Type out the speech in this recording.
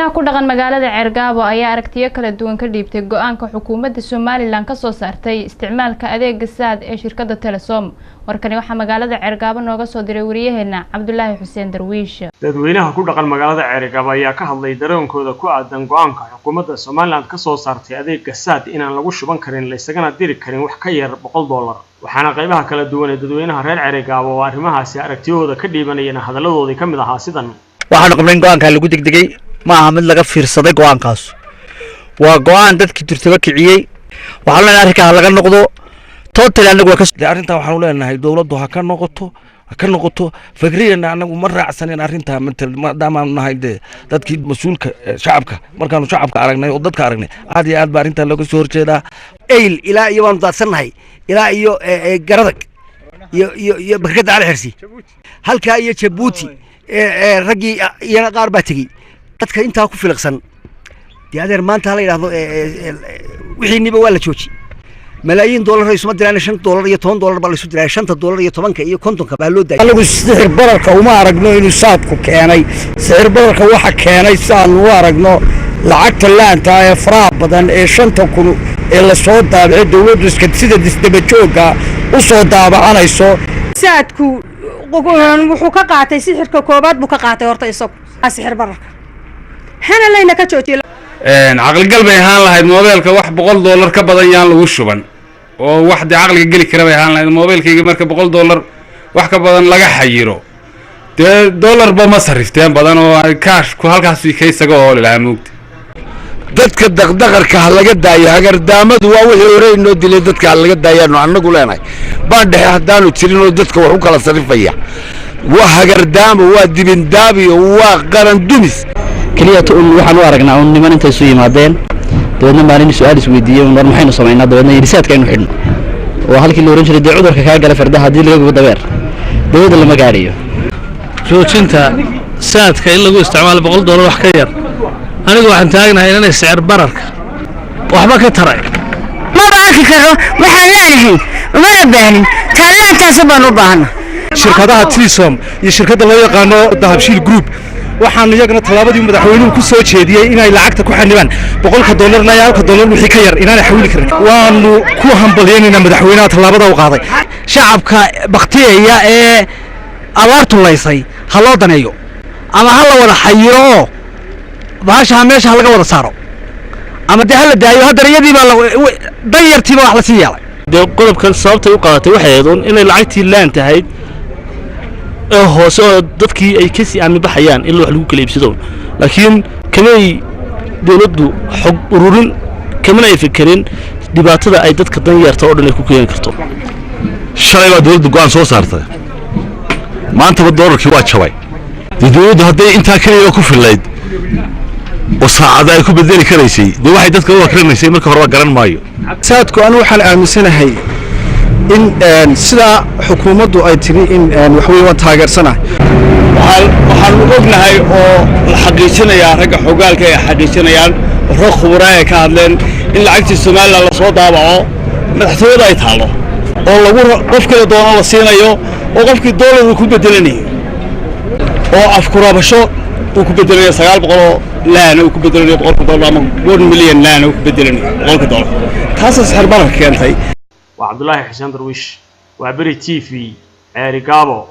dadweynaha ku dhaqan magaalada Ceergaabo ayaa aragtiyo kala duwan ka dhiibtay go'aanka xukuumadda Somaliland ka soo saartay isticmaalka adeegga SAD ee shirkadda Telesom. warkani waxa magaalada Ceergaabo nooga soo diray wariyaheena Cabdullaahi Xuseen Darwiish. dadweynaha ku dhaqan magaalada Ceergaabo ayaa ka hadlay dareenkooda ku aadan go'aanka xukuumadda Somaliland ka soo saartay adeegga SAD inaan lagu shuban karin la isagana diri karin wax ka yar $100. waxaana qaybaha kala duwan ee dadweynaha reer Ceergaabo oo arrimahaasi aragtiyooda ka dhiibanayeen hadalladoodii ka mid ahaa sidan. waxaan qabnay go'aanka lagu degdegay ma aha mid laga fiirsaday go'aankaas waa go'aan dadkii turtaba kiciyay waxaan leenahay arrinka laga noqdo total anagu waa ka arrinta waxaan leenahay dawladdu ha ka noqoto fikriyana anagu ma raacsanin arrinta maadaama nahay dadkii mas'uulka shacabka markaanu shacabka aragnay oo dadka aragnay aad iyo aad baa arrinta looga soo horjeedaa eyl ilaa iyo waan daadsanahay ilaa iyo garadag iyo barkada al xirsi halka iyo Djibouti ragii iyana qaar baa tagay dadka inta ku filaqsan adeer maanta la yiraahdo wixii niba waa la jooji malaayiin dollar ay suma diraan $5 iyo $10 baa la isu diray $5 iyo 10 iyo 50 baa loo daayay anagu sicir bararka uma aragno inuu saadku keenay sicir bararka waxa keenay saan u aragno lacagta laanta ee faraha badan ee 5,000 ee la soo daabacay dawladdu iska sida disdaba jooga u soo daabacanayso saadku wuxuu ka qaatay sixirka koobaad buu ka qaatay horta isagu sixir bararka hana layna ka joojiyay aqal galbay ahaan lahayd mobilka wax $100 ka badan yaan lagu shuban oo wax aqalka gali kara bay ahaan lahayd mobilkayga marka $100 wax ka badan laga xayiro dollar ba ma sarifteen badan oo cash ku halkaas ka isaga oo la aamugta dadka daqdaqarka laga daayo hagardaamadu waa wixii hore inoo dilay dadka laga daayano anagu leenahay baan dhahay hadaanu jirin oo dadka wax u kala sarifaya waa hagardaamo waa dibindaabi waa qaran dumis kaliya waxaan u aragnaa in niman inta soo yimaadeen dadna maalin su'aal isweydiiyay oo maxaynu sameeynaa dadna yirisaadka aynu xidhno oo halkii la oran jiray cudurka ka gala fardaha hadii laga dabeer dawladda lama gaariyo joojinta saadka in lagu isticmaalo $100 wax ka yar anigu waxaan taagnahay inay sicir bararka waxba ka taray ma baaki karo waxaan leenahay uma baahin taalaantaas baan u baahna shirkadaha Telesom iyo shirkadda loo yaqaano Dahabshiil Group waxaan iyagana talaabadii madaxweynuhu ku soo jeediyay inay lacagta ku xanibaan $100 ilaa $1 wixii ka yar inaan xawili karin waanu ku hambalyeynaa madaxweynaha talaabada uu qaaday shacabka baqtiyaya ee abaartu laysay ha loo daneeyo ama ha la wada xayiro baasha meesha laga wada saaro ama de hala daayo hadda riyadii baa danyartii baa wax la siiyay qodobkan sababtay u qaadatay waxay ahayd in lacagtii laan tahay hoos oo dadkii ay ka sii aami baxayaan in wax lagu kala iibsado laakiin kamay dawladdu xog ururin kamana ay fikirin dhibaatada ay dadka danyarta oo dhan ay ku keenin karto shalay baa dawladdu go'aan soo saartay maanta dollarkii waa jabay dawladdu hadday inta kaliya ku filayd oo saacada ay ku bedeli karaysay waxay dadka u akrinaysay marka hore garan maayo saadku anu waxaan aaminsanahay in sida xukuumaddu ay tiri in wax weyn waa taageersanahay waxaan ognahay oo la xaqiijinayaa ragga xogaalka ay xaqiijinayaan rag khubaraha ka hadleen in lacagtii Soomaaliland la soo daabaco madaxtooyada ay taalo oo lagu qof kale doono la siinayo oo qofkii dollar uu ku bedelanayo oo afkurabasho uu ku bedelayo $900 laan uu ku bedelayo $100 ama $1 milyan laan uu ku bedelayo $100 taas sixir barar keentay وعبد الله حسين درويش وعبري TV Ceergaabo.